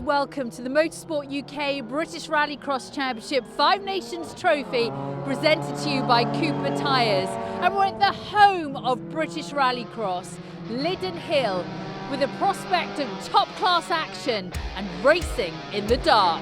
welcome to the Motorsport UK British Rallycross Championship 5 Nations Trophy presented to you by Cooper Tyres. And we're at the home of British Rallycross, Lydden Hill, with a prospect of top-class action and racing in the dark.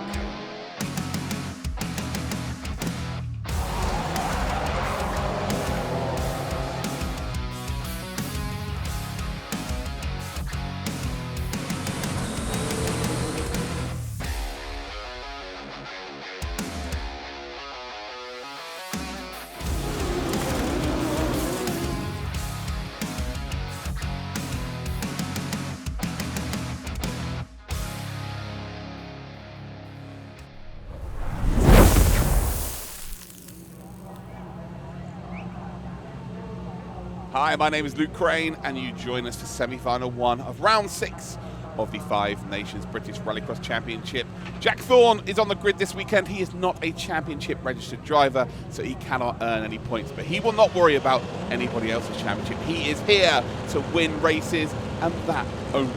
Hi, my name is Luke Crane, and you join us for semi-final 1 of round 6 of the 5 Nations British Rallycross Championship. Jack Thorne is on the grid this weekend. He is not a championship registered driver, so he cannot earn any points, but he will not worry about anybody else's championship. He is here to win races, and that only.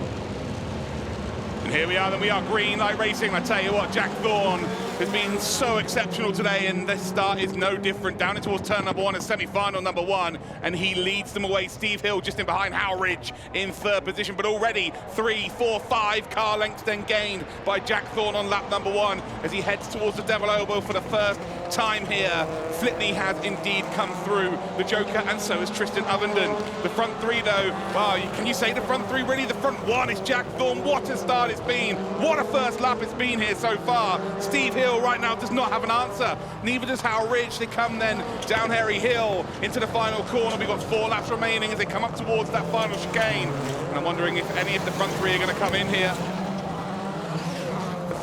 And here we are, then we are green light racing. I tell you what, Jack Thorne has been so exceptional today, and this start is no different. Down towards turn number 1 and semi-final number 1, and he leads them away. Steve Hill just in behind, Howridge in 3rd position, but already 3, 4, 5 car lengths then gained by Jack Thorne on lap number 1 as he heads towards the Devil Elbow for the first time here. Flitney has indeed come through the Joker, and so has Tristan Ovenden. The front 3 though, well, can you say the front 3 really? The front 1 is Jack Thorne. What a start it's been. What a first lap it's been here so far. Steve Hill right now does not have an answer. Neither does Howridge. They come then down Harry Hill into the final corner. We've got 4 laps remaining as they come up towards that final chicane. And I'm wondering if any of the front 3 are going to come in here.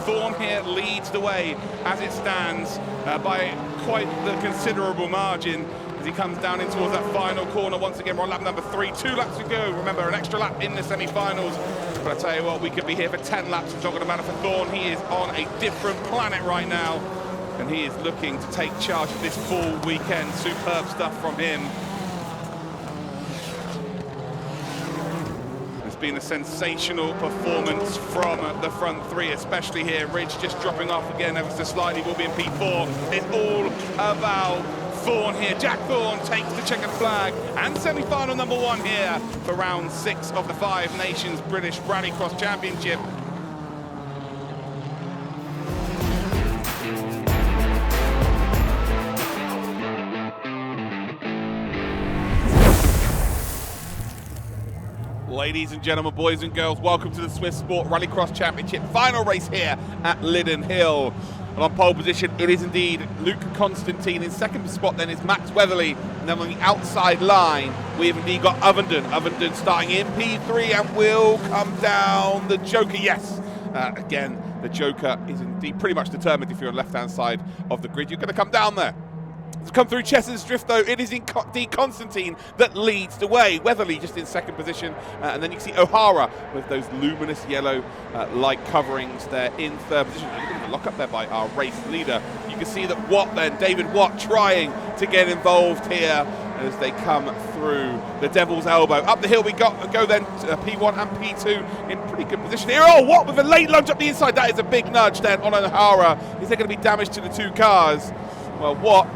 Thorne here leads the way as it stands by quite the considerable margin as he comes down in towards that final corner. Once again, we're on lap number 3. 2 laps to go. Remember, an extra lap in the semi-finals. But I tell you what, we could be here for 10 laps. It's not going to matter for Thorne. He is on a different planet right now, and he is looking to take charge of this full weekend. Superb stuff from him. It's been a sensational performance from the front 3, especially here. Ridge just dropping off again ever so slightly. Will be in P4. It's all about Thorne here. Jack Thorne takes the checkered flag and semi-final number 1 here for round 6 of the 5 Nations British Rallycross Championship. Ladies and gentlemen, boys and girls, welcome to the Swiss Sport Rallycross Championship final race here at Lydden Hill. And on pole position, it is indeed Luke Constantine. In 2nd spot then is Max Weatherly. And then on the outside line, we have indeed got Ovenden. Ovenden starting in P3 and will come down the Joker. Yes, again, the Joker is indeed pretty much determined if you're on the left-hand side of the grid. You're going to come down there. To come through Chessen's Drift, though, it is indeed Constantine that leads the way. Weatherly just in 2nd position, and then you can see O'Hara with those luminous yellow light coverings there in 3rd position. A little bit of a lock up there by our race leader. You can see that Watt then, David Watt, trying to get involved here as they come through the Devil's Elbow. Up the hill we go then to P1 and P2 in pretty good position here. Oh, Watt with a late lunge up the inside. That is a big nudge then on O'Hara. Is there going to be damage to the 2 cars? Well, Watt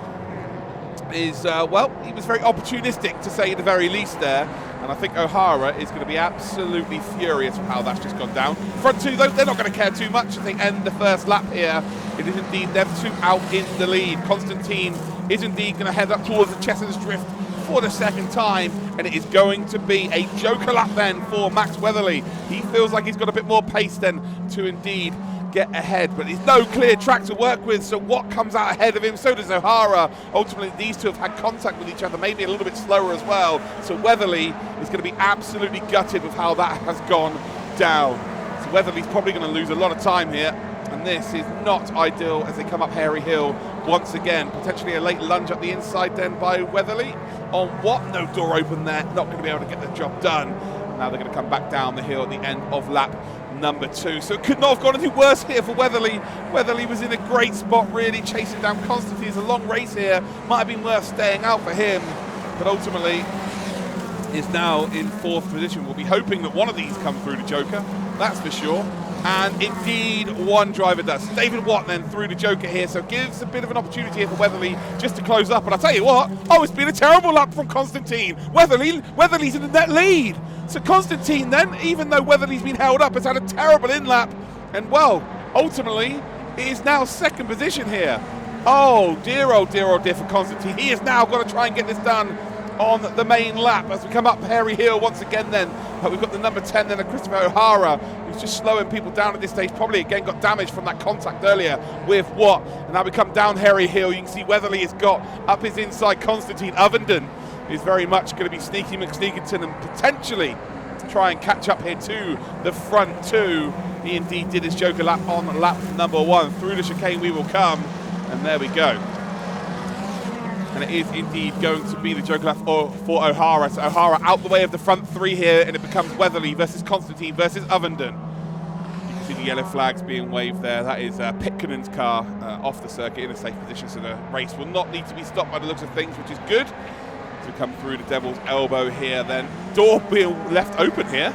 is, well, he was very opportunistic, to say the very least there, and I think O'Hara is going to be absolutely furious with how that's just gone down. Front 2, though, they're not going to care too much. I think end the first lap here. It is indeed them 2 out in the lead. Constantine is indeed going to head up towards the Chessen's Drift for the 2nd time, and it is going to be a Joker lap then for Max Weatherly. He feels like he's got a bit more pace then to indeed get ahead, but there's no clear track to work with, so Watt comes out ahead of him, so does O'Hara. Ultimately, these 2 have had contact with each other, maybe a little bit slower as well, so Weatherly is going to be absolutely gutted with how that has gone down. So Weatherly's probably going to lose a lot of time here, and this is not ideal as they come up Harry Hill once again. Potentially a late lunge up the inside then by Weatherly. On Watt, no door open there, not going to be able to get the job done. Now they're going to come back down the hill at the end of lap number 2. So it could not have gone any worse here for Weatherly. Weatherly was in a great spot, really chasing down Constantine. It's a long race here. Might have been worth staying out for him, but ultimately is now in 4th position. We'll be hoping that one of these come through the Joker, that's for sure. And indeed, one driver does. David Watt then through the Joker here, so gives a bit of an opportunity here for Weatherly just to close up. And I'll tell you what, it's been a terrible lap from Constantine. Weatherly's in the net lead. So Constantine then, even though Weatherly's been held up, has had a terrible in-lap. And well, ultimately, it is now second position here. Oh dear for Constantine. He has now got to try and get this done on the main lap as we come up Harry Hill once again then. We've got the number 10 then, Christopher O'Hara, who's just slowing people down at this stage. Probably again got damaged from that contact earlier with Watt. And now we come down Harry Hill. You can see Weatherly has got up his inside Constantine. Ovenden is very much going to be sneaky McSneakerton and potentially try and catch up here to the front two. He indeed did his Joker lap on lap number 1. Through the chicane we will come. And there we go. And it is indeed going to be the Joker lap for O'Hara. So O'Hara out the way of the front three here, and it becomes Weatherly versus Constantine versus Ovenden. You can see the yellow flags being waved there. That is Pitkinen's car off the circuit in a safe position, so the race will not need to be stopped by the looks of things, which is good. To come through the Devil's Elbow here then. Door being left open here.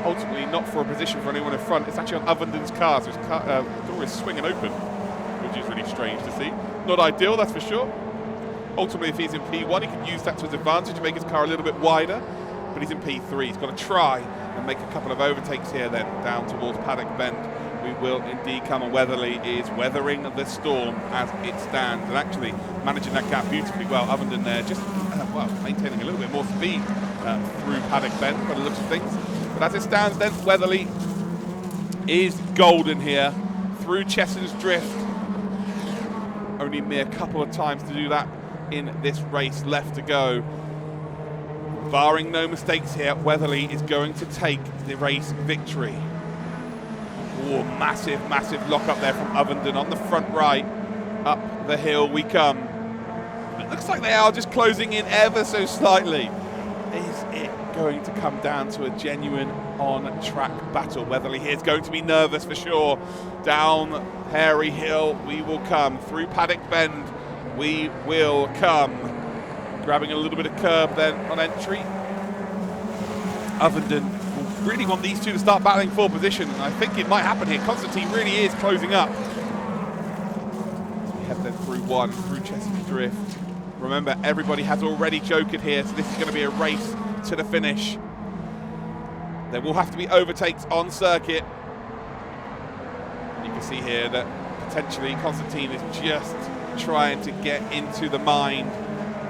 Ultimately not for a position for anyone in front. It's actually on Ovenden's car, so his door is swinging open, which is really strange to see. Not ideal, that's for sure. Ultimately, if he's in P1, he can use that to his advantage to make his car a little bit wider. But he's in P3. He's got to try and make a couple of overtakes here then down towards Paddock Bend. We will indeed come, and Weatherly is weathering the storm as it stands and actually managing that gap beautifully well. Ovenden there just maintaining a little bit more speed through Paddock Bend by the looks of things. But as it stands then, Weatherly is golden here through Chesson's Drift. Only a mere couple of times to do that in this race left to go. Barring no mistakes here, Weatherly is going to take the race victory. Oh, massive lock up there from Ovenden on the front right. Up the hill we come. It looks like they are just closing in ever so slightly. Is it going to come down to a genuine on-track battle? Weatherly here is going to be nervous for sure. Down Harry Hill we will come. Through Paddock Bend we will come. Grabbing a little bit of curb then on entry. Ovenden will really want these two to start battling for position, and I think it might happen here. Constantine really is closing up. We head then through one, through Chesson's Drift. Remember, everybody has already jokered here, so this is going to be a race to the finish. There will have to be overtakes on circuit. You can see here that potentially Constantine is just trying to get into the mind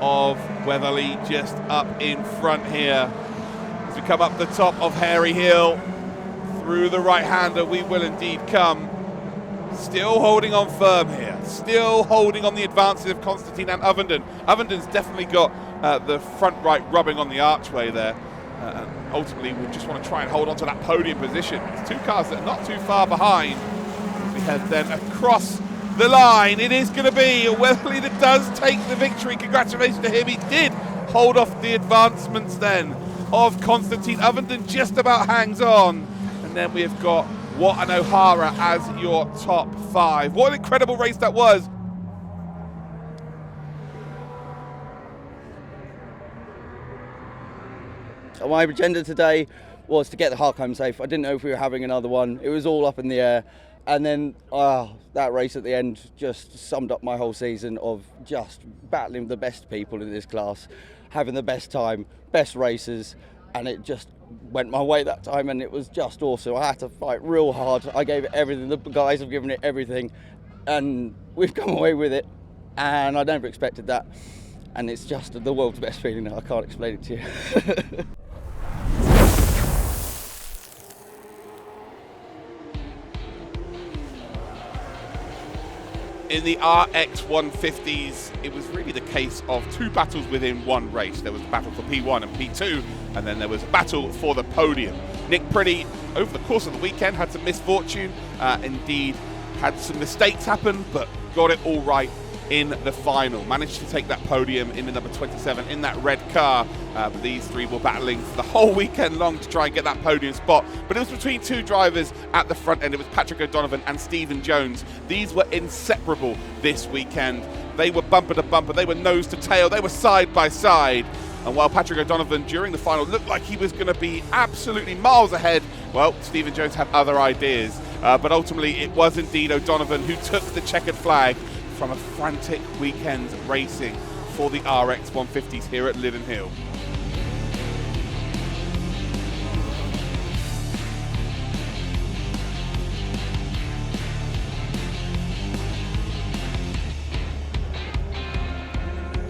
of Weatherly just up in front here. As we come up the top of Harry Hill, through the right-hander we will indeed come. Still holding on firm here, still holding on the advances of Constantine and Ovenden. Ovenden's definitely got the front right rubbing on the archway there. And ultimately we just want to try and hold on to that podium position. It's two cars that are not too far behind. As we head then across the line, it is going to be Weatherly that does take the victory. Congratulations to him. He did hold off the advancements then of Constantine. Ovenden just about hangs on. And then we have got Watt and O'Hara as your top 5. What an incredible race that was. So my agenda today was to get the Hark home safe. I didn't know if we were having another one. It was all up in the air. And then that race at the end just summed up my whole season of just battling the best people in this class, having the best time, best races, and it just went my way that time, and it was just awesome. I had to fight real hard. I gave it everything. The guys have given it everything, and we've come away with it, and I never expected that. And it's just the world's best feeling. I can't explain it to you. In the RX 150s, it was really the case of two battles within one race. There was a battle for P1 and P2, and then there was a battle for the podium. Nick Priddy, over the course of the weekend, had some misfortune. Indeed, had some mistakes happen, but got it all right in the final. Managed to take that podium in the number 27 in that red car. But these three were battling for the whole weekend long to try and get that podium spot. But it was between two drivers at the front end. It was Patrick O'Donovan and Stephen Jones. These were inseparable this weekend. They were bumper to bumper. They were nose to tail. They were side by side. And while Patrick O'Donovan during the final looked like he was going to be absolutely miles ahead well, Stephen Jones had other ideas, but ultimately it was indeed O'Donovan who took the checkered flag from a frantic weekend racing for the RX 150s here at Lydden Hill.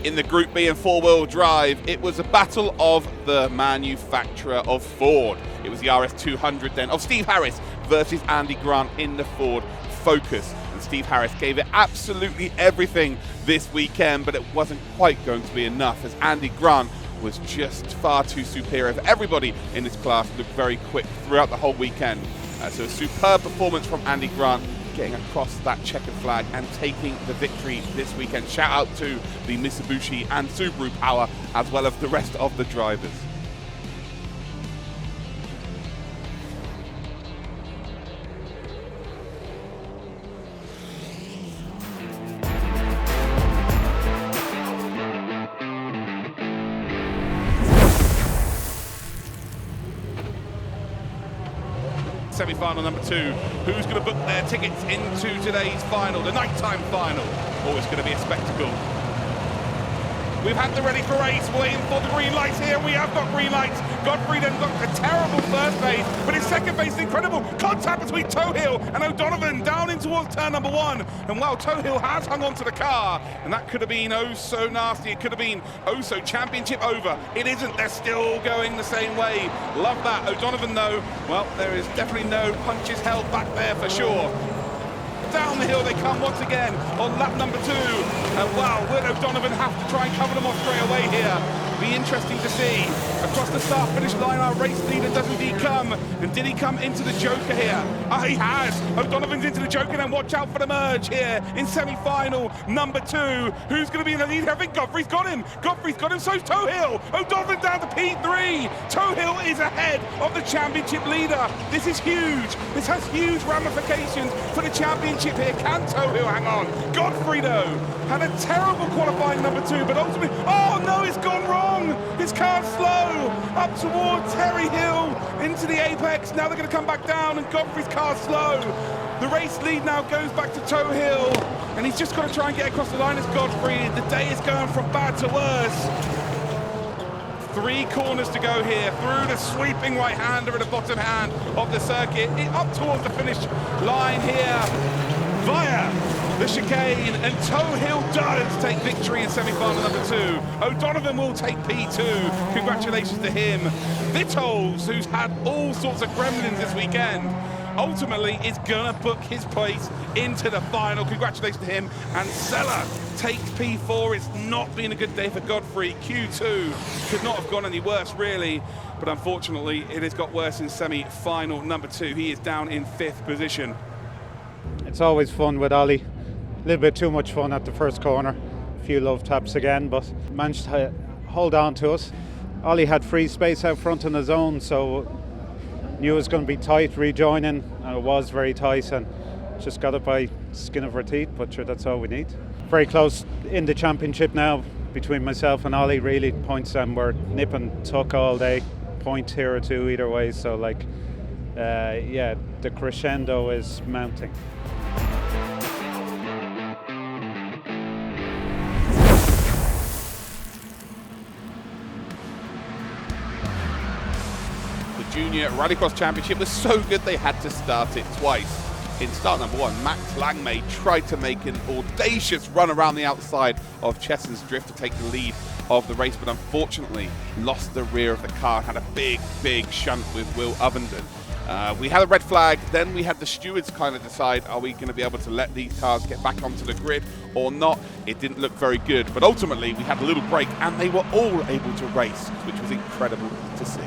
In the Group B and four-wheel drive, it was a battle of the manufacturer of Ford. It was the RS 200 then of Steve Harris versus Andy Grant in the Ford Focus. And Steve Harris gave it absolutely everything this weekend, but it wasn't quite going to be enough as Andy Grant was just far too superior for everybody in this class. Looked very quick throughout the whole weekend. So a superb performance from Andy Grant, getting across that checkered flag and taking the victory this weekend. Shout out to the Mitsubishi and Subaru power, as well as the rest of the drivers. Semi-final number 2. Who's going to book their tickets into today's final, the nighttime final? Always going to be a spectacle. We've had the ready for race, waiting for the green lights here. We have got green lights. Godfrey then got a terrible first phase, but his second phase is incredible. Contact between Tohill and O'Donovan down in towards turn number 1. And well, Tohill has hung on to the car, and that could have been oh so nasty. It could have been oh so championship over. It isn't. They're still going the same way. Love that. O'Donovan though, well, there is definitely no punches held back there for sure. Down the hill they come once again on lap number 2. And wow, will O'Donovan have to try and cover them off straight away here? Be interesting to see. Across the start-finish line, our race leader does indeed come. And did he come into the Joker here? He has. O'Donovan's into the Joker, and watch out for the merge here in semi-final number 2. Who's going to be in the lead? I think Godfrey's got him. Godfrey's got him, so's Tohill. O'Donovan down to P3. Tohill is ahead of the championship leader. This is huge. This has huge ramifications for the championship here. Can Tohill hang on? Godfrey, though, had a terrible qualifying number 2, but ultimately, oh no, it's gone wrong. His car's slow up towards Terry Hill into the apex. Now they're going to come back down, and Godfrey's car's slow. The race lead now goes back to Tohill, and he's just got to try and get across the line as Godfrey. The day is going from bad to worse. 3 corners to go here, through the sweeping right-hander and the bottom hand of the circuit, up towards the finish line here, via the chicane, and Tohill does take victory in semi-final number 2. O'Donovan will take P2. Congratulations to him. Vitals, who's had all sorts of gremlins this weekend, ultimately is gonna book his place into the final. Congratulations to him. And Sella takes P4. It's not been a good day for Godfrey. Q2 could not have gone any worse, really. But unfortunately, it has got worse in semi-final number 2. He is down in 5th position. It's always fun with Ollie. A little bit too much fun at the first corner. A few love taps again, but managed to hold on to us. Ollie had free space out front on his own, so knew it was going to be tight rejoining, and it was very tight, and just got it by skin of our teeth, but sure, that's all we need. Very close in the championship now between myself and Ollie. Really, points and we're nip and tuck all day, point here or 2 either way, so like yeah, the crescendo is mounting. Junior Rallycross Championship was so good they had to start it twice. In start number 1, Max Langmaid tried to make an audacious run around the outside of Chessen's drift to take the lead of the race, but unfortunately lost the rear of the car, had a big shunt with Will Ovenden. We had a red flag, then we had the stewards kind of decide, are we going to be able to let these cars get back onto the grid or not? It didn't look very good, but ultimately we had a little break and they were all able to race, which was incredible to see.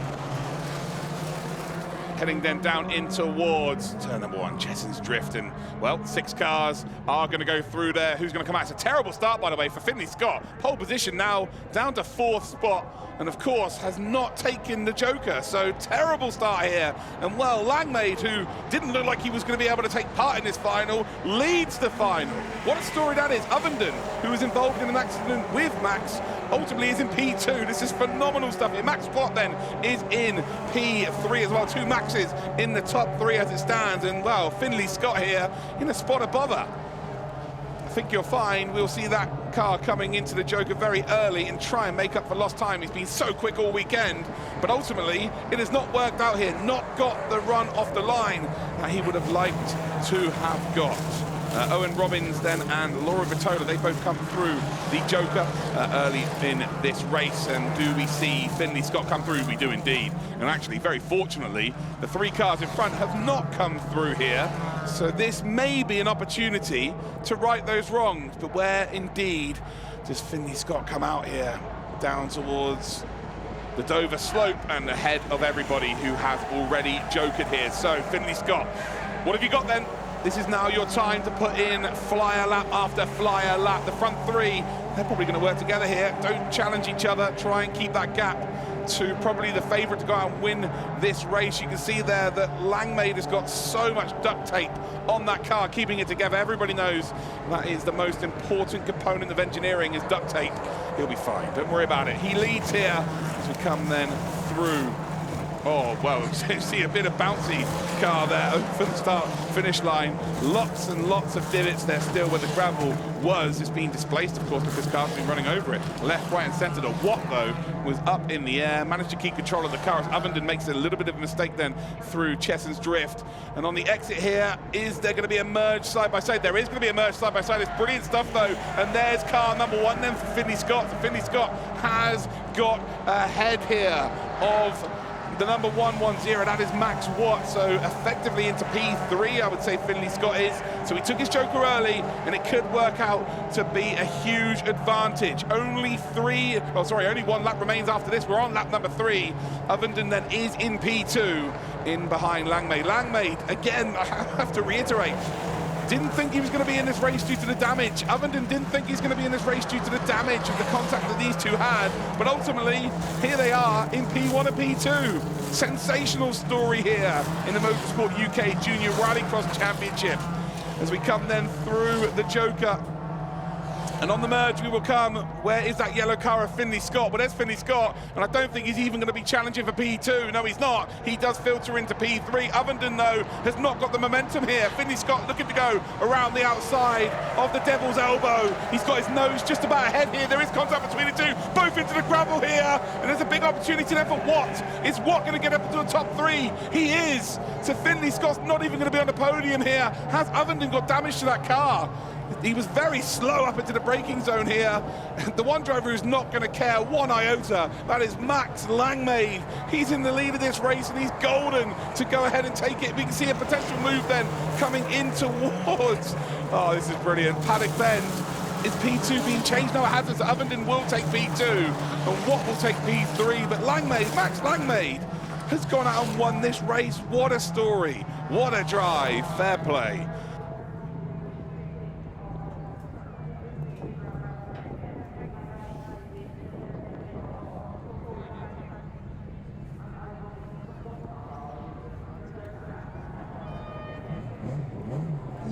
Heading then down in towards turn number 1, Chessen's drift, and well, 6 cars are going to go through there. Who's going to come out? It's a terrible start, by the way, for Finley Scott. Pole position now down to 4th spot, and of course has not taken the Joker, so terrible start here. And well, Langmaid, who didn't look like he was going to be able to take part in this final, leads the final. What a story that is. Ovenden, who was involved in an accident with Max, ultimately is in P2. This is phenomenal stuff here. Max Plot then is in P3 as well. 2 Max boxes in the top 3 as it stands, and well, Finlay Scott here in a spot above her. I think you'll find we'll see that car coming into the Joker very early and try and make up for lost time. He's been so quick all weekend, but ultimately it has not worked out here, not got the run off the line that he would have liked to have got. Owen Robbins then and Laura Vitola, they both come through the Joker early in this race. And do we see Finlay Scott come through? We do indeed. And actually, very fortunately, the 3 cars in front have not come through here. So this may be an opportunity to right those wrongs. But where indeed does Finlay Scott come out here? Down towards the Dover slope and ahead of everybody who has already jokered here. So Finlay Scott, what have you got then? This is now your time to put in flyer lap after flyer lap. The front 3, they're probably going to work together here. Don't challenge each other. Try and keep that gap to probably the favourite to go out and win this race. You can see there that Langmaid has got so much duct tape on that car, keeping it together. Everybody knows that is the most important component of engineering is duct tape. He'll be fine. Don't worry about it. He leads here as we come then through. Oh, well, see a bit of bouncy car there over the start-finish line. Lots and lots of divots there still where the gravel was. It's been displaced, of course, because cars have been running over it. Left, right, and centre. The Watt, though, was up in the air. Managed to keep control of the car as Ovenden makes a little bit of a mistake then through Chesson's Drift. And on the exit here, is there going to be a merge side-by-side? There is going to be a merge side-by-side. It's brilliant stuff, though. And there's car number 1 then for Finlay Scott. So Finlay Scott has got ahead here of the number 110, that is Max Watt, so effectively into P3, I would say Finlay Scott is. So he took his Joker early, and it could work out to be a huge advantage. Only 1 lap remains after this. We're on lap number 3. Ovenden then is in P2, in behind Langmaid. Langmaid, again, I have to reiterate, didn't think he was going to be in this race due to the damage. Ovenden didn't think he's going to be in this race due to the damage of the contact that these 2 had. But ultimately, here they are in P1 and P2. Sensational story here in the Motorsport UK Junior Rallycross Championship. As we come then through the Joker. And on the merge we will come, where is that yellow car of Finlay Scott? Well, there's Finlay Scott, and I don't think he's even going to be challenging for P2. No, he's not. He does filter into P3. Ovenden, though, has not got the momentum here. Finlay Scott looking to go around the outside of the Devil's Elbow. He's got his nose just about ahead here. There is contact between the 2, both into the gravel here. And there's a big opportunity there for Watt. Is Watt going to get up to the top 3? He is. So Finlay Scott's not even going to be on the podium here. Has Ovenden got damage to that car? He was very slow up into the braking zone here. The one driver who's not going to care 1 iota, that is Max Langmaid. He's in the lead of this race and he's golden to go ahead and take it. We can see a potential move then coming in towards. Oh, this is brilliant. Paddock Bend. Is P2 being changed? No, it hasn't. So Ovenden will take P2 and Watt will take P3. But Langmaid, Max Langmaid, has gone out and won this race. What a story. What a drive. Fair play.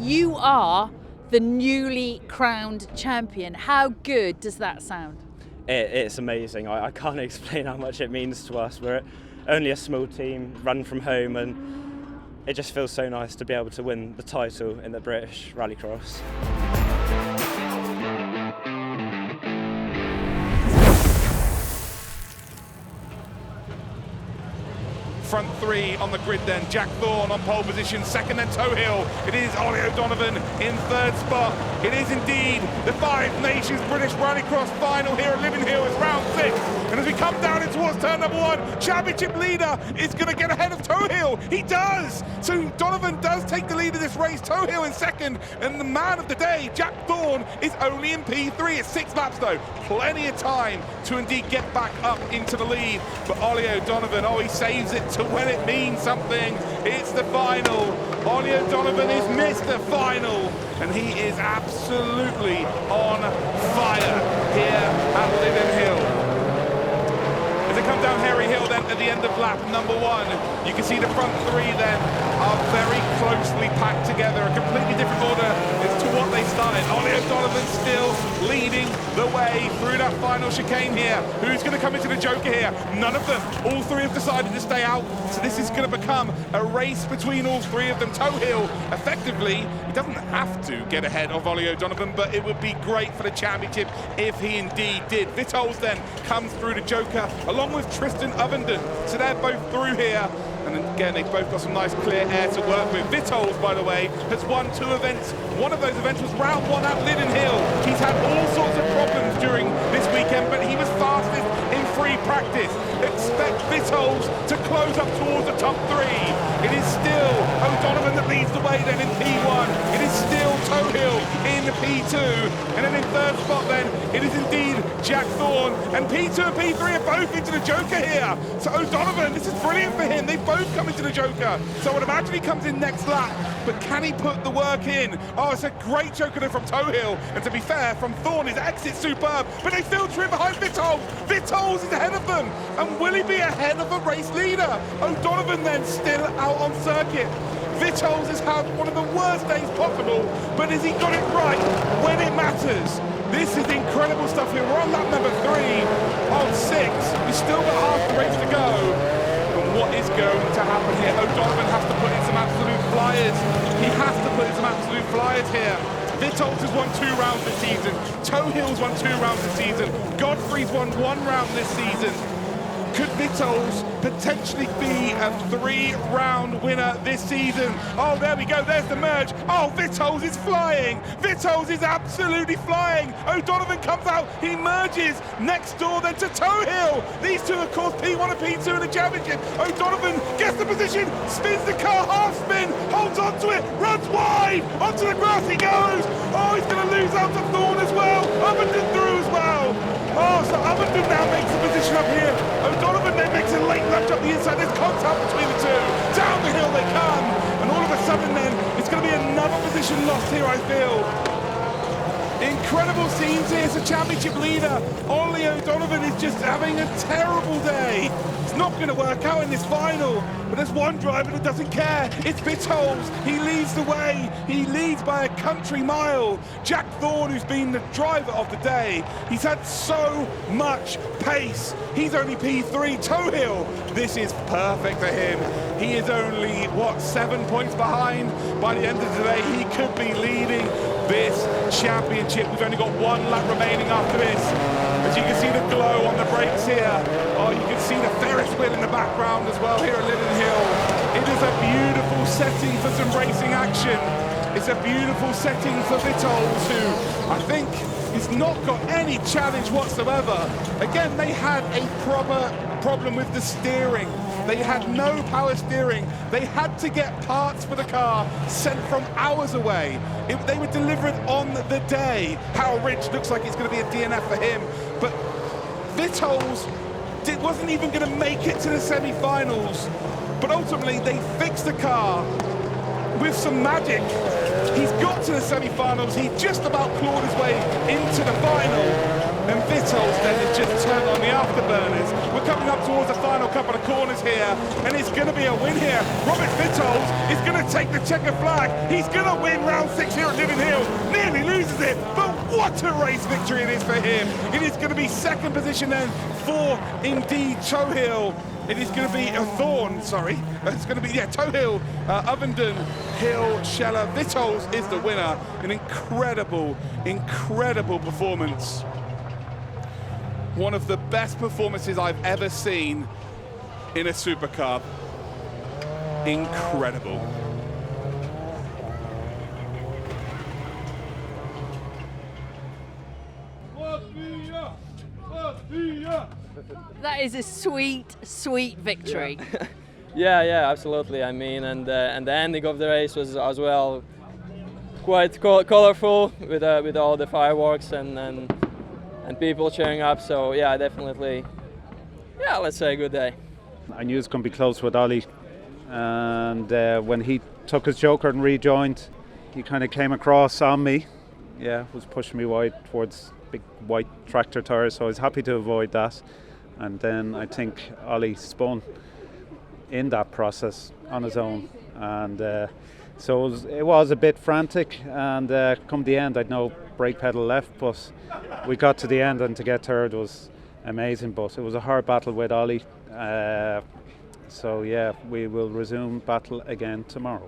You are the newly crowned champion. How good does that sound? It's amazing. I can't explain how much it means to us. We're only a small team, run from home, and it just feels so nice to be able to win the title in the British Rallycross. Front 3 on the grid then. Jack Thorne on pole position, second then Tohill. It is Ollie O'Donovan in 3rd spot. It is indeed the 5 Nations British Rallycross final here at Lydden Hill. It's round 6. And as we come down in towards turn number 1, championship leader is going to get ahead of Tohill. He does! So Donovan does take the lead of this race. Tohill in 2nd. And the man of the day, Jack Thorne, is only in P3. It's 6 laps though. Plenty of time to indeed get back up into the lead. But Ollie O'Donovan, oh, he saves it to when it means something. It's the final. Ollie O'Donovan is Mr. Final, and he is absolutely on fire here at Lydden Hill. As they come down Harry Hill then at the end of lap number 1, you can see the front 3 then are very closely packed together, a completely different order as to what they started. line. Ollie O'Donovan still leading the way through that final chicane here. Who's going to come into the Joker here? None of them. All three have decided to stay out, so this is going to become a race between all three of them. Tohill, effectively, he doesn't have to get ahead of Ollie O'Donovan, but it would be great for the championship if he indeed did. Vitols then comes through the Joker, along with Tristan Ovenden, so they're both through here. And again, they've both got some nice clear air to work with. Vitols, by the way, has won 2 events. One of those events was round 1 at Lydden Hill. He's had all sorts of problems during this weekend, but he was fastest in free practice. Expect Vitols to close up towards the top 3. It is still O'Donovan that leads the way then in P1. It is still Tohill in P2. And then in 3rd spot then, it is indeed Jack Thorne. And P2 and P3 are both into the Joker here. So O'Donovan, this is brilliant for him. They both come into the Joker. So I would imagine he comes in next lap, but can he put the work in? Oh, it's a great Joker there from Tohill. And to be fair, from Thorne, his exit superb, but they filter in behind Vitols. Vitols is ahead of them. And will he be ahead of the race leader? O'Donovan then still out on circuit. Vitols has had one of the worst days possible, but has he got it right when it matters? This is incredible stuff here. We're on lap number 3 on 6. We've still got half the race to go. And what is going to happen here? O'Donovan has to put in some absolute flyers. He has to put in some absolute flyers here. Vitols has won 2 rounds this season. Tohill's won 2 rounds this season. Godfrey's won 1 round this season. Could Vitols potentially be a 3-round winner this season? Oh, there we go, there's the merge. Oh, Vitols is flying. Vitols is absolutely flying. O'Donovan comes out, he merges next door then to Tohill. These two, of course, P1 and P2 in the championship. O'Donovan gets the position, spins the car, half spin, holds onto it, runs wide, onto the grass he goes. Oh, he's going to lose out to Thorne as well. Ovenden through as well. Oh, so Ovenden now makes the position up here. O'Donovan then makes a late left up the inside. There's contact between the two. Down the hill they come. And all of a sudden then, it's going to be another position lost here, I feel. Incredible scenes here. It's a championship leader. Ollie O'Donovan is just having a terrible day. It's not going to work out in this final. But there's one driver that doesn't care. It's Vitols. He leads the way. He leads by a country mile. Jack Thorne, who's been the driver of the day, he's had so much pace. He's only P3. Tohill, this is perfect for him. He is only, 7 points behind? By the end of the day, he could be leading this championship. We've only got 1 lap remaining after this. As you can see the glow on the brakes here. Oh, you can see the Ferris wheel in the background as well here at Lydden Hill. It is a beautiful setting for some racing action. It's a beautiful setting for Vitols, who I think has not got any challenge whatsoever. Again, they had a problem with the steering. They had no power steering. They had to get parts for the car sent from hours away. They were delivered on the day. Hal Rich looks like it's going to be a DNF for him. But Vitols wasn't even going to make it to the semi-finals. But ultimately, they fixed the car with some magic. He's got to the semi-finals. He just about clawed his way into the final. And Vitols then has just turned on the afterburners. We're coming up towards the final couple of corners here, and it's going to be a win here. Robert Vitols is going to take the checker flag. He's going to win round 6 here at Lydden Hill. Nearly loses it, but what a race victory it is for him. It is going to be 2nd position then for indeed Tohill. It is going to be Thorne, sorry. It's going to be, Tohill, Ovenden, Hill, Scheller. Vitols is the winner. An incredible, incredible performance. One of the best performances I've ever seen in a supercar. Incredible. That is a sweet, sweet victory. Yeah, absolutely. I mean, and the ending of the race was as well quite colorful with all the fireworks and people cheering up. So yeah, definitely. Yeah, let's say a good day. I knew it was going to be close with Ollie, and when he took his Joker and rejoined, he kind of came across on me. Yeah, was pushing me wide towards big white tractor tires, so I was happy to avoid that. And then I think Ollie spun in that process on his own and So it was a bit frantic, and come the end I'd no brake pedal left, but we got to the end, and to get third was amazing. But it was a hard battle with Ollie, so yeah, we will resume battle again tomorrow.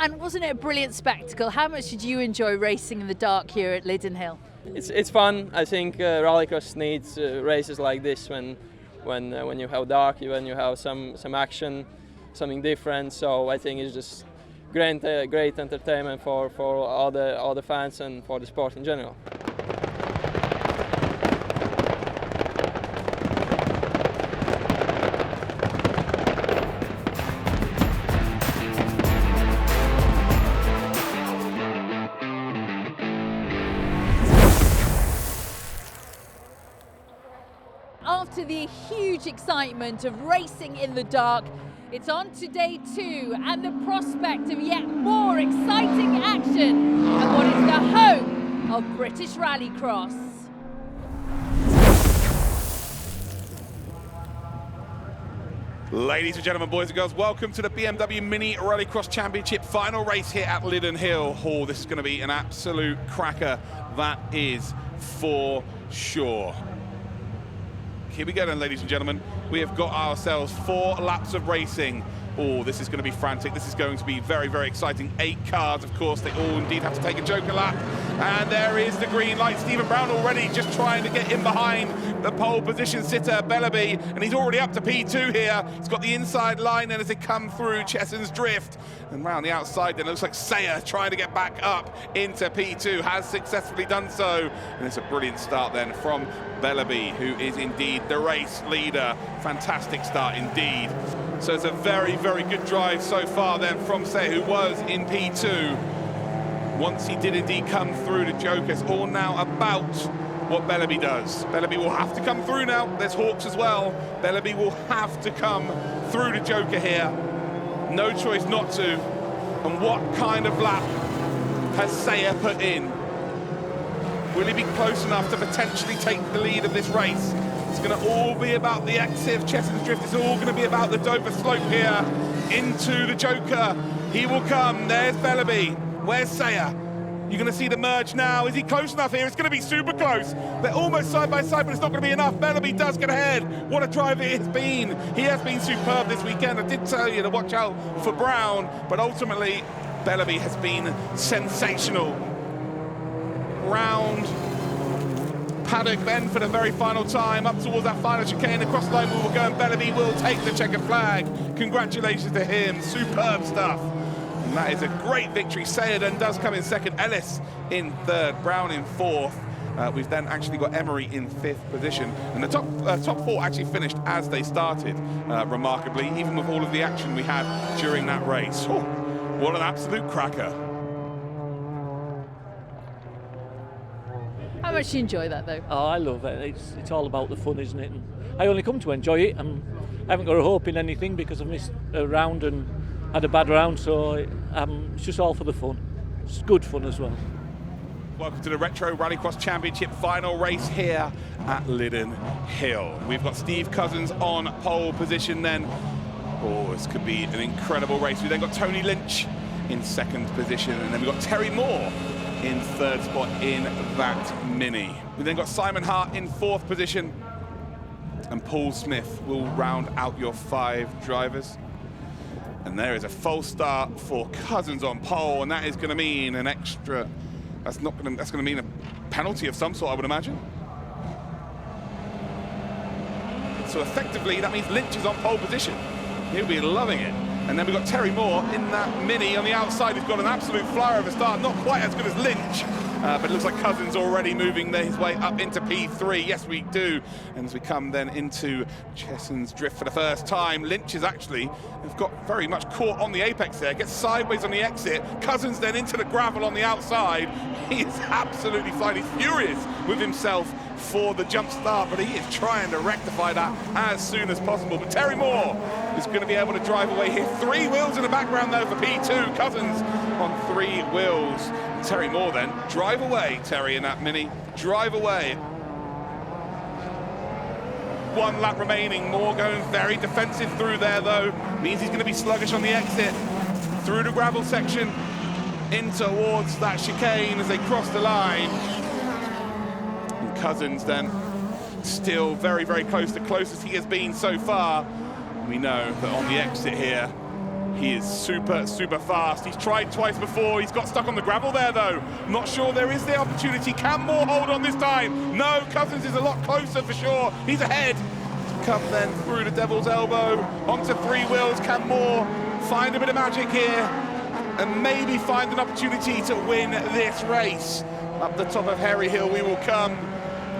And wasn't it a brilliant spectacle? How much did you enjoy racing in the dark here at Lydden Hill? It's fun. I think Rallycross needs races like this when you have dark, when you have some action, something different. So I think it's just great entertainment for all the fans and for the sport in general. After the huge excitement of racing in the dark, it's on to day 2 and the prospect of yet more exciting action at what is the home of British Rallycross. Ladies and gentlemen, boys and girls, welcome to the BMW Mini Rallycross Championship final race here at Lydden Hill. Oh, this is going to be an absolute cracker, that is for sure. Here we go then, ladies and gentlemen. We have got ourselves 4 laps of racing. Oh, this is going to be frantic. This is going to be very, very exciting. 8 cars, of course. They all indeed have to take a joker lap. And there is the green light. Stephen Brown already just trying to get in behind the pole position sitter, Bellerby. And he's already up to P2 here. He's got the inside line, and as they come through Chessen's Drift. And round the outside, then it looks like Sayer trying to get back up into P2. Has successfully done so. And it's a brilliant start then from Bellerby, who is indeed the race leader. Fantastic start indeed. So it's a very, very good drive so far then from Sayer, who was in P2. Once he did indeed come through the joker, it's all now about what Bellerby does. Bellerby will have to come through now. There's Hawks as well. Bellerby will have to come through the joker here. No choice not to. And what kind of lap has Sayer put in? Will he be close enough to potentially take the lead of this race? It's going to all be about the exit of Chessen's Drift. It's all going to be about the Dover slope here into the joker. He will come. There's Bellerby. Where's Sayer? You're going to see the merge now. Is he close enough here? It's going to be super close. They're almost side by side, but it's not going to be enough. Bellerby does get ahead. What a drive it has been. He has been superb this weekend. I did tell you to watch out for Brown, but ultimately, Bellerby has been sensational. Round paddock bend for the very final time, up towards that final chicane. Across the line we will go, and Bellerby will take the checkered flag. Congratulations to him. Superb stuff. And that is a great victory. Sayer then does come in second, Ellis in third, Brown in fourth. We've then actually got Emery in 5th position. And the top 4 actually finished as they started, remarkably, even with all of the action we had during that race. Oh, what an absolute cracker. How much do you enjoy that, though? Oh, I love it. It's all about the fun, isn't it? And I only come to enjoy it. I haven't got a hope in anything because I've missed a round and had a bad round, so it's just all for the fun. It's good fun as well. Welcome to the Retro Rallycross Championship final race here at Lydden Hill. We've got Steve Cozens on pole position then. Oh, this could be an incredible race. We've then got Tony Lynch in 2nd position, and then we've got Terry Moore in 3rd spot in that Mini. We've then got Simon Hart in 4th position, and Paul Smith will round out your 5 drivers. And there is a false start for Cozens on pole, and that is going to mean an extra. That's going to mean a penalty of some sort, I would imagine. So effectively, that means Lynch is on pole position. He'll be loving it. And then we've got Terry Moore in that Mini on the outside, who's got an absolute flyer of a start. Not quite as good as Lynch, but it looks like Cozens already moving his way up into P3. Yes, we do. And as we come then into Chessen's Drift for the first time, Lynch is actually have got very much caught on the apex there, gets sideways on the exit. Cozens then into the gravel on the outside. He is absolutely flying. He's furious with himself for the jump start, but he is trying to rectify that as soon as possible. But Terry Moore is going to be able to drive away here. 3 wheels in the background though for P2. Cozens on 3 wheels. Terry Moore then, drive away, Terry, in that Mini. Drive away. 1 lap remaining. Moore going very defensive through there though. Means he's going to be sluggish on the exit. Through the gravel section. in towards that chicane as they cross the line. And Cozens then still very, very close, the closest he has been so far. We know that on the exit here, he is super, super fast. He's tried twice before. He's got stuck on the gravel there, though. Not sure there is the opportunity. Can Moore hold on this time? No, Cozens is a lot closer for sure. He's ahead. Come then through the Devil's Elbow, onto three wheels. Can Moore find a bit of magic here and maybe find an opportunity to win this race? Up the top of Harry Hill we will come.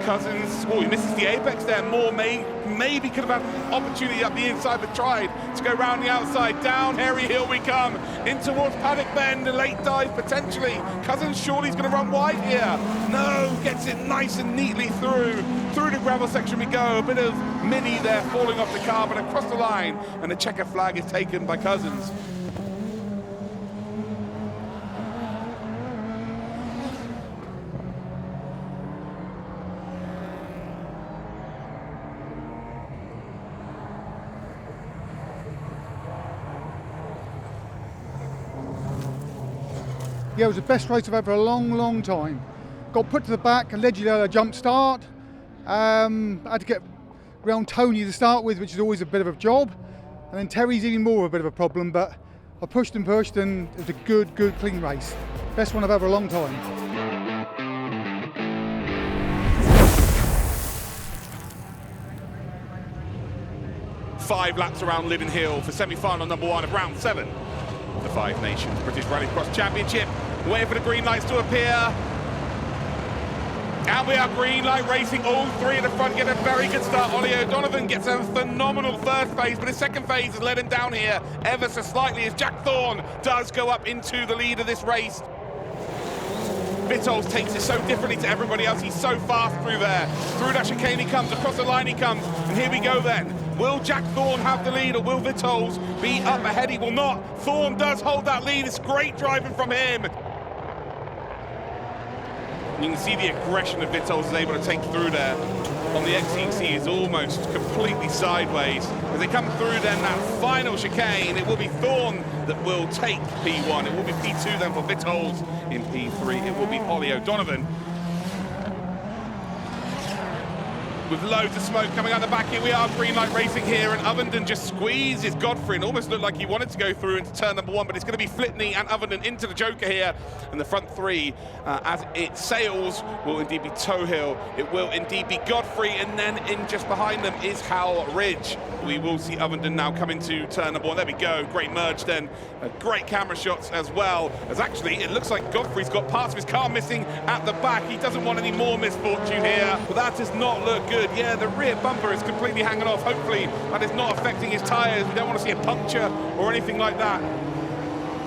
Cozens, oh, he misses the apex there. Moore maybe could have had an opportunity up the inside, but tried to go round the outside. Down Harry Hill we come, in towards Paddock Bend, a late dive potentially. Cozens surely he's going to run wide here. No, gets it nice and neatly through the gravel section we go. A bit of mini there falling off the car, but across the line, and the checker flag is taken by Cozens. Yeah, it was the best race I've had for a long, long time. Got put to the back, allegedly had a jump start. Had to get around Tony to start with, which is always a bit of a job. And then Terry's even more of a bit of a problem, but I pushed, and it was a good, clean race. Best one I've had for a long time. Five laps around Lydden Hill for semi-final number 1 of round 7. The Five Nations British Rallycross Championship. Waiting for the green lights to appear. And we are green light racing. All three at the front get a very good start. Ollie O'Donovan gets a phenomenal first phase, but his second phase has led him down here ever so slightly as Jack Thorne does go up into the lead of this race. Vitals takes it so differently to everybody else. He's so fast through there. Through that chicane he comes, across the line he comes, and here we go then. Will Jack Thorne have the lead, or will Vitals be up ahead? He will not. Thorne does hold that lead. It's great driving from him. You can see the aggression that Vitals is able to take through there. On the XCC is almost completely sideways. As they come through then that final chicane, it will be Thorne that will take P1. It will be P2 then for Vitals. In P3, it will be Ollie O'Donovan. With loads of smoke coming out the back, here we are, green light racing here, and Ovenden just squeezes Godfrey and almost looked like he wanted to go through into turn number 1, but it's going to be Flitney and Ovenden into the Joker here, and the front three, as it sails, will indeed be Tohill, it will indeed be Godfrey, and then in just behind them is Howell Ridge. We will see Ovenden now come into turn number 1. There we go, great merge then, great camera shots as well, as actually it looks like Godfrey's got parts of his car missing at the back. He doesn't want any more misfortune here, but that does not look good. Yeah, the rear bumper is completely hanging off. Hopefully that is not affecting his tyres. We don't want to see a puncture or anything like that.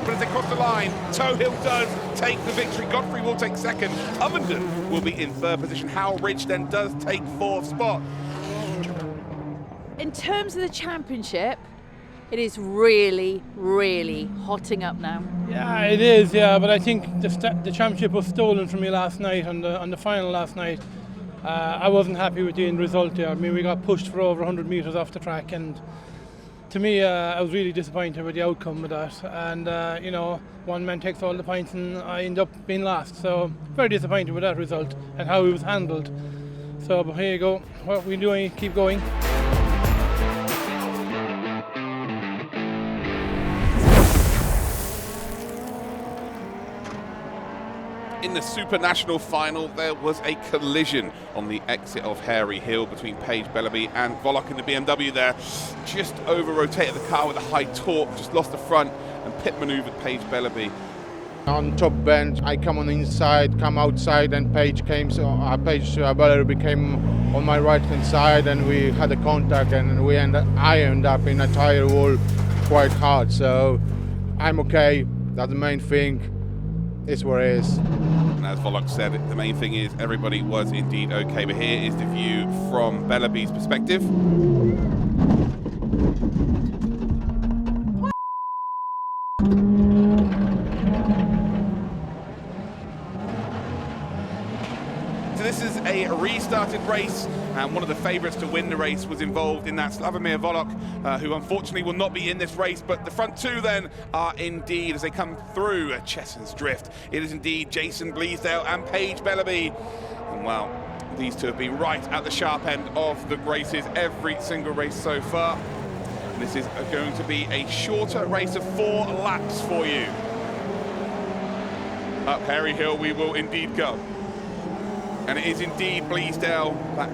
But as they cross the line, Tohill does take the victory. Godfrey will take second. Ovenden will be in third position. Howell Ridge then does take fourth spot. In terms of the championship, it is really, really hotting up now. Yeah, it is, yeah, but I think the championship was stolen from me last night on the final last night. I wasn't happy with the end result there. I mean, we got pushed for over 100 metres off the track, and to me, I was really disappointed with the outcome of that. And, you know, one man takes all the points and I end up being last. So, very disappointed with that result and how it was handled. So, but here you go. What we're doing, keep going. In the Supernational final, there was a collision on the exit of Harry Hill between Paige Bellerby and Volok in the BMW there. Just over-rotated the car with a high torque, just lost the front and pit manoeuvred Paige Bellerby. On top bend, I come on the inside, come outside, and Paige came. So Paige Bellerby came on my right-hand side, and we had a contact, and I ended up in a tire wall quite hard. So I'm okay. That's the main thing. It's where it is. And as Volok said, the main thing is everybody was indeed okay. But here is the view from Bellerby's perspective. So this is a restarted race, and one of the favourites to win the race was involved in that, Slavomir Volok, who unfortunately will not be in this race. But the front two then are indeed, as they come through Chessen's Drift, it is indeed Jason Bleasdale and Paige Bellerby. And well, these two have been right at the sharp end of the races, every single race so far. And this is going to be a shorter race of 4 laps for you. Up Harry Hill we will indeed go. And it is indeed Bleasdale that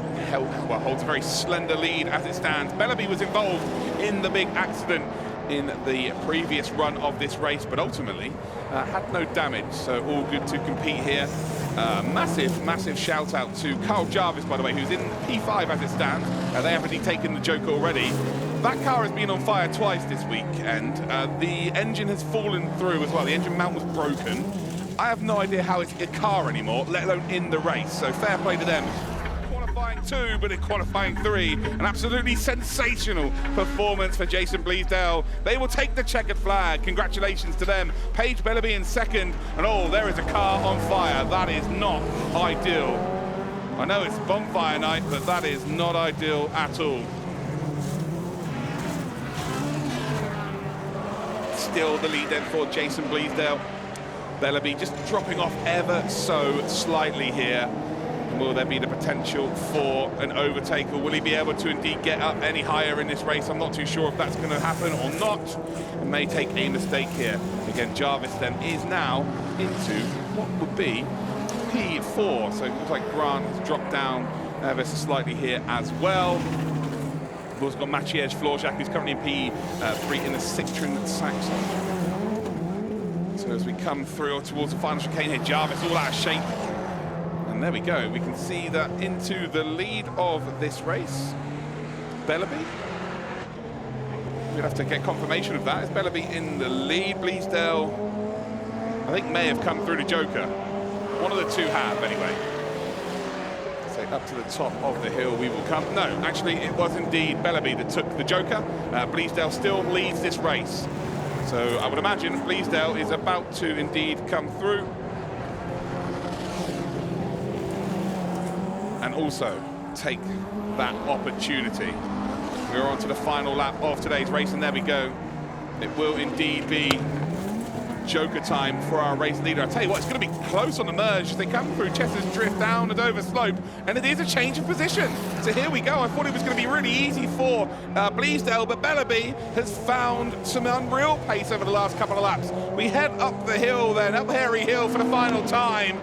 holds a very slender lead as it stands. Bellerby was involved in the big accident in the previous run of this race, but ultimately had no damage, so all good to compete here. Massive shout out to Carl Jarvis, by the way, who's in P5 as it stands. They have indeed taken the joke already. That car has been on fire twice this week, and the engine has fallen through as well. The engine mount was broken. I have no idea how it's a car anymore, let alone in the race, so fair play to them. Qualifying 2, but in qualifying 3, an absolutely sensational performance for Jason Bleasdale. They will take the checkered flag. Congratulations to them. Paige Bellerby in second, and oh, there is a car on fire. That is not ideal. I know it's bonfire night, but that is not ideal at all. Still the lead then for Jason Bleasdale. Bellerby just dropping off ever so slightly here. Will there be the potential for an overtake, or will he be able to indeed get up any higher in this race? I'm not too sure if that's going to happen or not. It may take a mistake here. Again, Jarvis then is now into what would be P4. So it looks like Grant has dropped down ever so slightly here as well. We've also got Maciej Florzak, who's currently in P3 in the Citroen Saxon. So as we come through towards the final chicane here, Jarvis all out of shape. And there we go, we can see that into the lead of this race. Bellerby. We'd have to get confirmation of that. Is Bellerby in the lead? Bleasdale, I think, may have come through the Joker. One of the two have, anyway. So up to the top of the hill we will come. No, actually, it was indeed Bellerby that took the Joker. Bleasdale still leads this race. So I would imagine Bleasdale is about to indeed come through. And also take that opportunity. We're on to the final lap of today's race, and there we go. It will indeed be Joker time for our race leader. I tell you what, it's going to be close on the merge as they come through Chessen's Drift down and over slope, and it is a change of position. So here we go. I thought it was going to be really easy for Bleasdale, but Bellerby has found some unreal pace over the last couple of laps. We head up the hill then, up Harry Hill for the final time,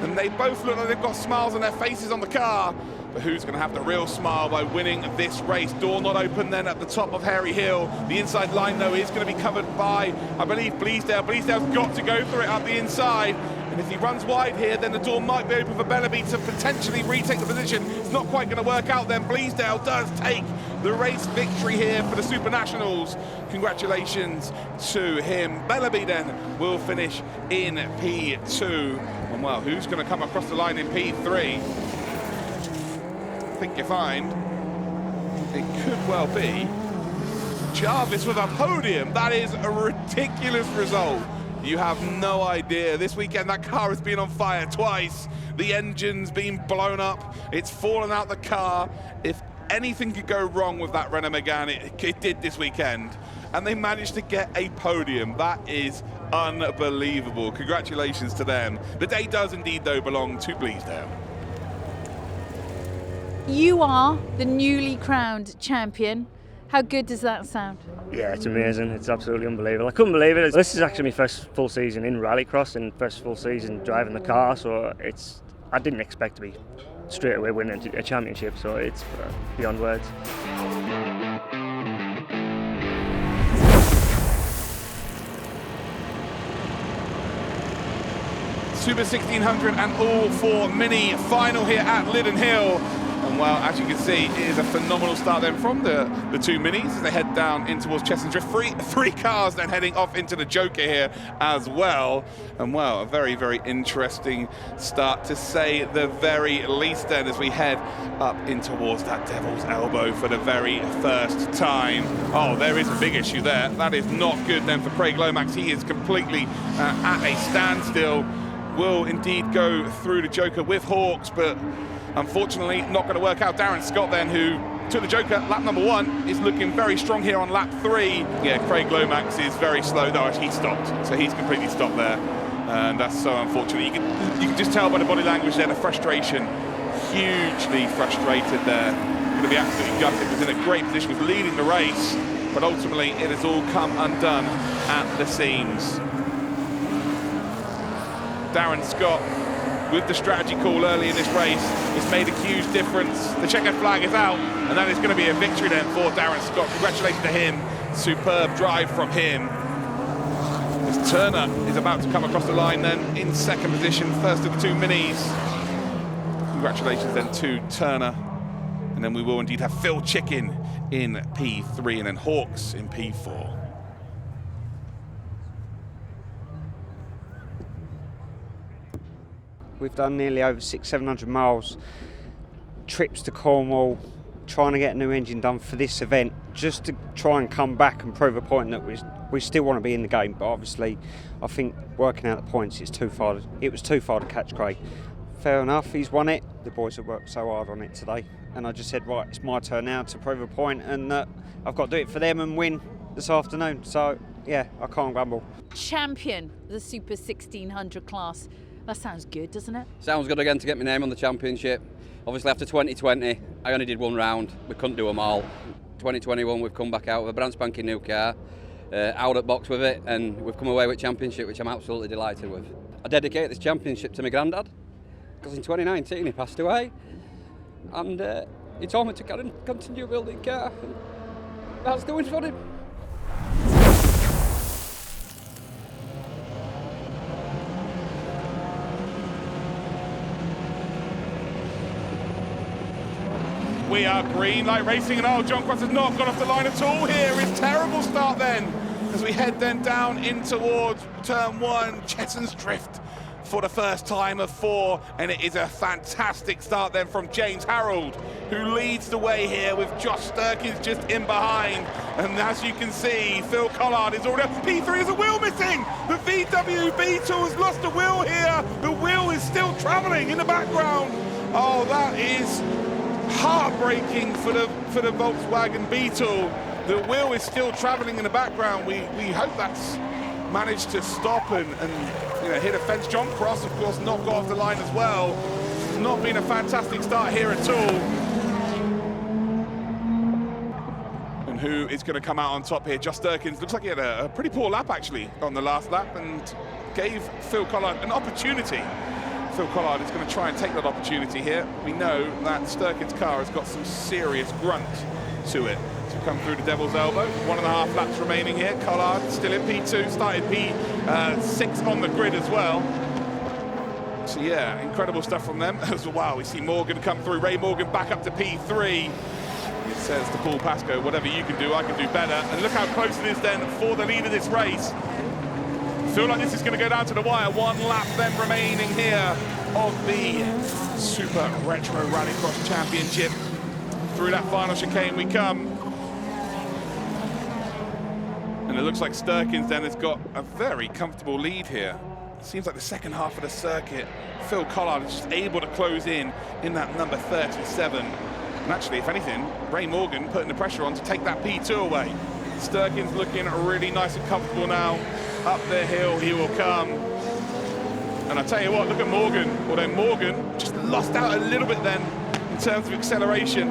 and they both look like they've got smiles on their faces on the car. But who's going to have the real smile by winning this race? Door not open then at the top of Harry Hill. The inside line, though, is going to be covered by, I believe, Bleasdale. Bleasdale's got to go for it up the inside. And if he runs wide here, then the door might be open for Bellerby to potentially retake the position. It's not quite going to work out then. Bleasdale does take the race victory here for the Supernationals. Congratulations to him. Bellerby then will finish in P2. And well, who's going to come across the line in P3? I think you find it could well be Jarvis with a podium. That is a ridiculous result. You have no idea. This weekend that car has been on fire twice. The engine's been blown up. It's fallen out the car. If anything could go wrong with that Renault Megane, it did this weekend. And they managed to get a podium. That is unbelievable. Congratulations to them. The day does indeed, though, belong to Bleasdale. You are the newly crowned champion. How good does that sound? Yeah, it's amazing. It's absolutely unbelievable. I couldn't believe it. This is actually my first full season in Rallycross and first full season driving the car, so I didn't expect to be straight away winning a championship, so it's beyond words. Super 1600 and all for mini final here at Lydden Hill. And well, as you can see, it is a phenomenal start then from the two minis as they head down in towards Chessen's Drift. Three cars then heading off into the Joker here as well. And well, a very, very interesting start to say the very least then as we head up in towards that Devil's Elbow for the very first time. Oh, there is a big issue there. That is not good then for Craig Lomax. He is completely at a standstill. will indeed go through the Joker with Hawks, but unfortunately not going to work out. Darren Scott then, who took the Joker lap number 1, is looking very strong here on lap 3. Yeah, Craig Lomax is very slow though. He stopped, so he's completely stopped there, and that's so unfortunate. You can just tell by the body language there, the frustration, hugely frustrated there. Going to be absolutely gutted. Was in a great position, was leading the race, but ultimately it has all come undone at the seams. Darren Scott, with the strategy call early in this race, it's made a huge difference. The checkered flag is out, and that is going to be a victory then for Darren Scott. Congratulations to him. Superb drive from him. As Turner is about to come across the line then in 2nd position, first of the 2 minis. Congratulations then to Turner. And then we will indeed have Phil Chicken in P3 and then Hawks in P4. We've done nearly over 600-700 miles, trips to Cornwall, trying to get a new engine done for this event, just to try and come back and prove a point that we still want to be in the game. But obviously, I think working out the points, it was too far to catch Craig. Fair enough, he's won it. The boys have worked so hard on it today, and I just said, right, it's my turn now to prove a point, and I've got to do it for them and win this afternoon. So yeah, I can't grumble. Champion of the Super 1600 class. That sounds good, doesn't it? Sounds good again to get my name on the championship. Obviously after 2020, I only did 1 round. We couldn't do them all. 2021, we've come back out with a brand spanking new car, out at box with it, and we've come away with championship, which I'm absolutely delighted with. I dedicate this championship to my granddad, because in 2019 he passed away, and he told me to continue building car, and that's doing for him. We are green light racing, and John Cross has not gone off the line at all here. It's terrible start then, as we head then down in towards turn 1, Chetton's Drift for the first time of 4, and it is a fantastic start then from James Harold, who leads the way here with Josh Sterkens just in behind. And as you can see, Phil Collard is already P3. Is a wheel missing. The VW Beetle has lost a wheel here. The wheel is still traveling in the background. Oh, that is heartbreaking for the Volkswagen Beetle. The wheel is still traveling in the background. We hope that's managed to stop and hit a fence. John Cross, of course, not got off the line as well. It's not been a fantastic start here at all. And who is going to come out on top here? Josh Sterkens looks like he had a pretty poor lap actually on the last lap, and gave Phil Collard an opportunity. Phil Collard is going to try and take that opportunity here. We know that Sterkens' car has got some serious grunt to it. To come through the Devil's Elbow. 1.5 laps remaining here. Collard still in P2, started P6 on the grid as well. So yeah, incredible stuff from them as well. We see Morgan come through. Ray Morgan back up to P3. It says to Paul Pascoe, whatever you can do, I can do better. And look how close it is then for the lead of this race. Feel like this is going to go down to the wire. 1 lap then remaining here of the Super Retro Rallycross Championship. Through that final chicane we come. And it looks like Sterkens then has got a very comfortable lead here. It seems like the second half of the circuit, Phil Collard is just able to close in that number 37. And actually, if anything, Ray Morgan putting the pressure on to take that P2 away. Sterkens looking really nice and comfortable now. Up the hill he will come. And I tell you what, look at Morgan. Although Morgan just lost out a little bit then in terms of acceleration.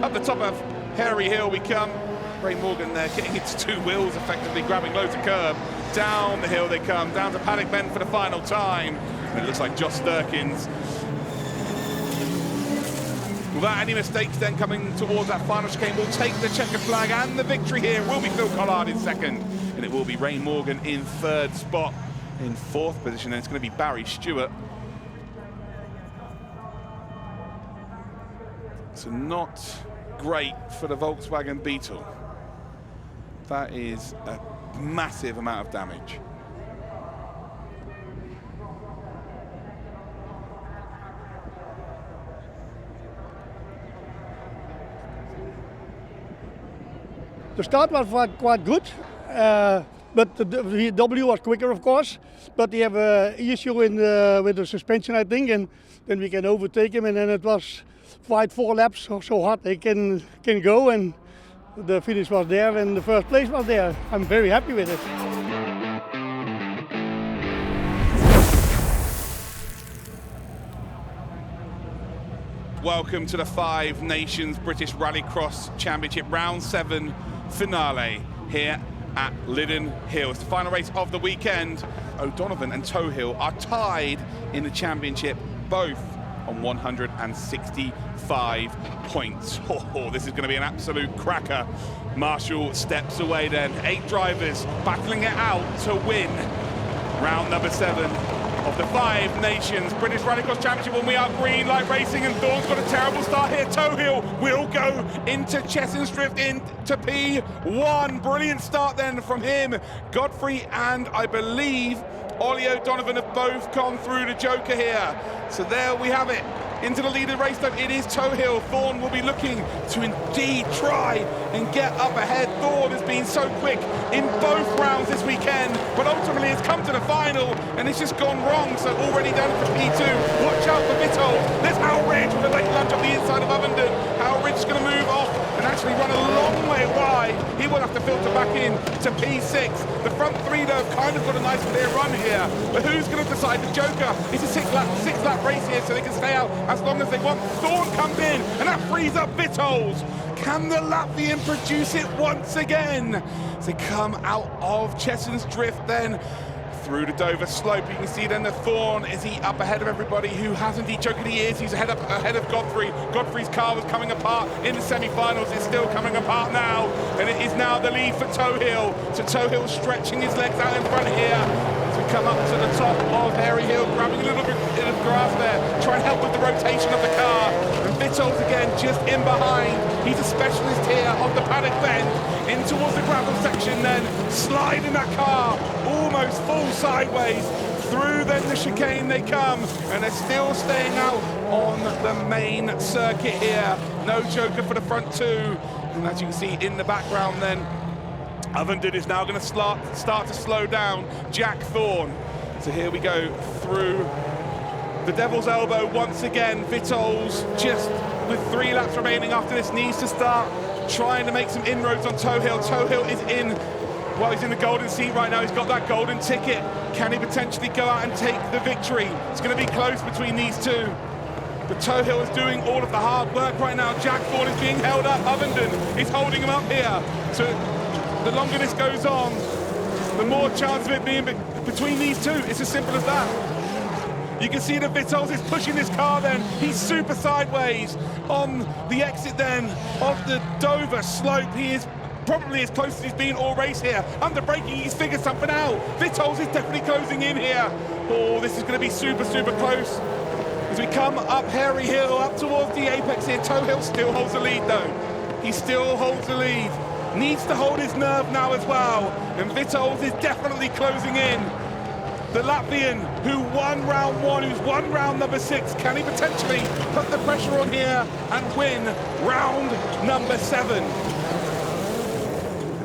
Up the top of Hairy Hill we come. Ray Morgan there getting into 2 wheels, effectively grabbing loads of curb. Down the hill they come, down to Paddock Bend for the final time. And it looks like Josh Sterkens, without any mistakes then coming towards that final chicane, will take the checkered flag, and the victory here will be Phil Collard in 2nd. And it will be Ray Morgan in 3rd spot. In 4th position, and it's going to be Barry Stewart. So not great for the Volkswagen Beetle. That is a massive amount of damage. The start was quite good. but the VW was quicker, of course. But they have an issue with the suspension, I think, and then we can overtake him. And then it was 4 laps so hard they can go, and the finish was there, and the first place was there. I'm very happy with it. Welcome to the 5 Nations British Rallycross Championship Round 7 finale here at Lydden Hill. It's the final race of the weekend. O'Donovan and Tohill are tied in the championship, both on 165 points. Oh, this is going to be an absolute cracker. Marshall steps away then. 8 drivers battling it out to win round number 7 of the 5 Nations British Rallycross Championship, when we are green light racing, and Thorne's got a terrible start here. Tohill will go into Cozens Drift into P1. Brilliant start then from him. Godfrey and I believe Ollie O'Donovan have both gone through the Joker here. So there we have it. Into the lead of the race though, it is Tohill. Thorne will be looking to indeed try and get up ahead. Thorne has been so quick in both rounds this weekend, but ultimately it's come to the final and it's just gone wrong. So already down for P2. Watch out for Vittel. There's Howridge with a late lunge up the inside of Ovenden. Howridge is going to move off and actually run a long way wide. He will have to filter back in to P6. The front 3 though have kind of got a nice clear run here, but who's going to decide? The Joker. It's a 6-lap race here, so they can stay out as long as they want. Thorne comes in and that frees up Vittles. Can the Latvian produce it once again? As they come out of Cozens Drift then through the Dover slope. You can see then the Thorne, is he up ahead of everybody? Who hasn't he? Joker he is. He's ahead of Godfrey. Godfrey's car was coming apart in the semi-finals. It's still coming apart now, and it is now the lead for Tohill. So Tohill stretching his legs out in front here. As we come up to the top of Hairy Hill, grabbing a little bit of grass there, try and help with the rotation of the car. And Vittles again just in behind. He's a specialist here on the paddock bend, in towards the gravel section then, sliding that car almost full sideways. Through then the chicane they come, and they're still staying out on the main circuit here. No Joker for the front 2. And as you can see in the background then, Ovenden is now going to start to slow down Jack Thorne. So here we go through the Devil's Elbow once again. Vittles, just with 3 laps remaining after this, needs to start trying to make some inroads on Tohill. Tohill is in, well, he's in the golden seat right now. He's got that golden ticket. Can he potentially go out and take the victory? It's going to be close between these 2. But Tohill is doing all of the hard work right now. Jack Thorne is being held up. Ovenden is holding him up here. So the longer this goes on, the more chance of it being between these 2. It's as simple as that. You can see that Vittles is pushing this car then. He's super sideways on the exit then of the Dover slope. He is probably as close as he's been all race here. Under braking, he's figured something out. Vittles is definitely closing in here. Oh, this is going to be super, super close. As we come up Hairy Hill, up towards the apex here, Tohill still holds the lead though. He still holds the lead. Needs to hold his nerve now as well. And Vittles is definitely closing in. The Latvian who won round 1, who's won round number 6, can he potentially put the pressure on here and win round number 7?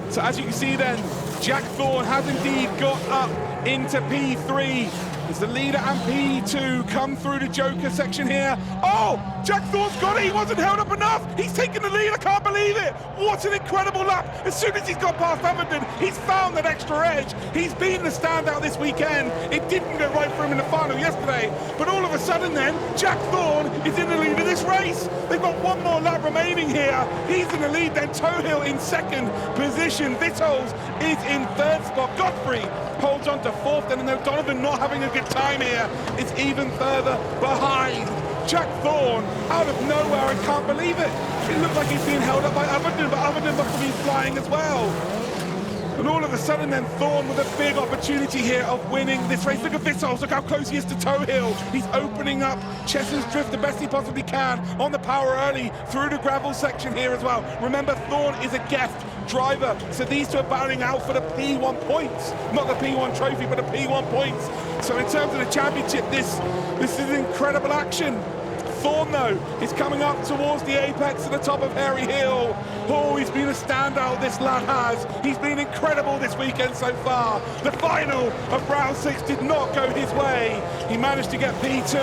So as you can see then, Jack Thorne has indeed got up into P3. As the leader and P2 come through the Joker section here. Oh, Jack Thorne's got it. He wasn't held up enough. He's taken the lead. I can't believe it. What an incredible lap. As soon as he's got past Ovenden, he's found that extra edge. He's been the standout this weekend. It didn't go right for him in the final yesterday, but all of a sudden then, Jack Thorne is in the lead of this race. They've got 1 more lap remaining here. He's in the lead then. Tohill in 2nd position. Vittles is in 3rd spot. Godfrey holds on to 4th, and O'Donovan not having a good time here. It's even further behind. Jack Thorne out of nowhere, I can't believe it. It looked like he's being held up by Ovenden, but Ovenden must have been flying as well. And all of a sudden then, Thorne with a big opportunity here of winning this race. Look at Vittles, look how close he is to Tohill. He's opening up Cozens Drift the best he possibly can on the power early through the gravel section here as well. Remember, Thorne is a guest driver, so these 2 are battling out for the P1 points. Not the P1 trophy, but the P1 points. So in terms of the championship, this is incredible action. Thorne, though, is coming up towards the apex at the top of Hairy Hill. Oh, he's been a standout, this lad has. He's been incredible this weekend so far. The final of round 6 did not go his way. He managed to get P2,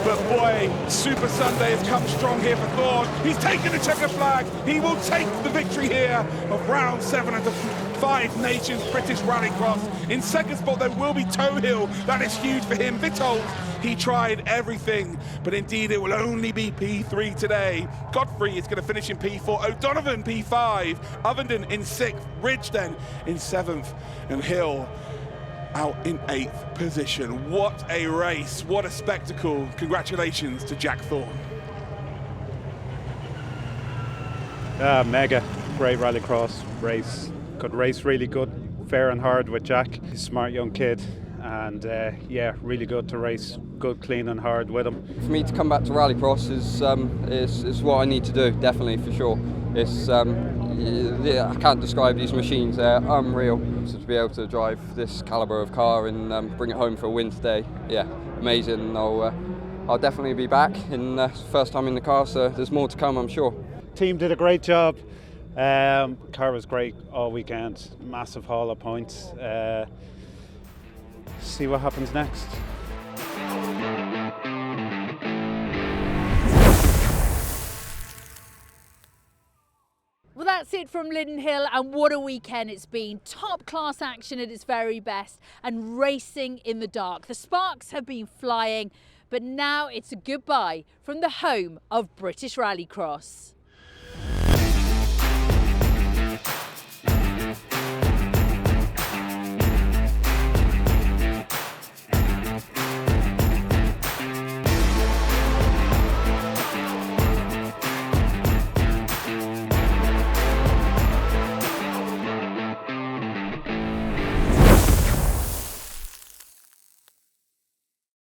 but boy, Super Sunday has come strong here for Thorne. He's taken the checker flag. He will take the victory here of round 7 of the 5 Nations British Rallycross. In second spot, there will be Tohill. That is huge for him. Vitold, he tried everything, but indeed it will only be P3 today. Godfrey is going to finish in P4, O'Donovan P5, Ovenden in 6th, Ridge then in 7th, and Hill out in 8th position. What a race, what a spectacle. Congratulations to Jack Thorne. Mega, great rallycross race. Could race really good, fair and hard with Jack. He's a smart young kid, and yeah, really good to race good, clean and hard with him. For me to come back to Rallycross is what I need to do, definitely, for sure. It's yeah, I can't describe these machines, they're unreal. So to be able to drive this calibre of car and bring it home for a win today, yeah, amazing. I'll definitely be back in first time in the car, so there's more to come, I'm sure. Team did a great job. Car was great all weekend, massive haul of points. See what happens next. Well, that's it from Lydden Hill, and what a weekend it's been. Top class action at its very best and racing in the dark. The sparks have been flying, but now it's a goodbye from the home of British Rallycross.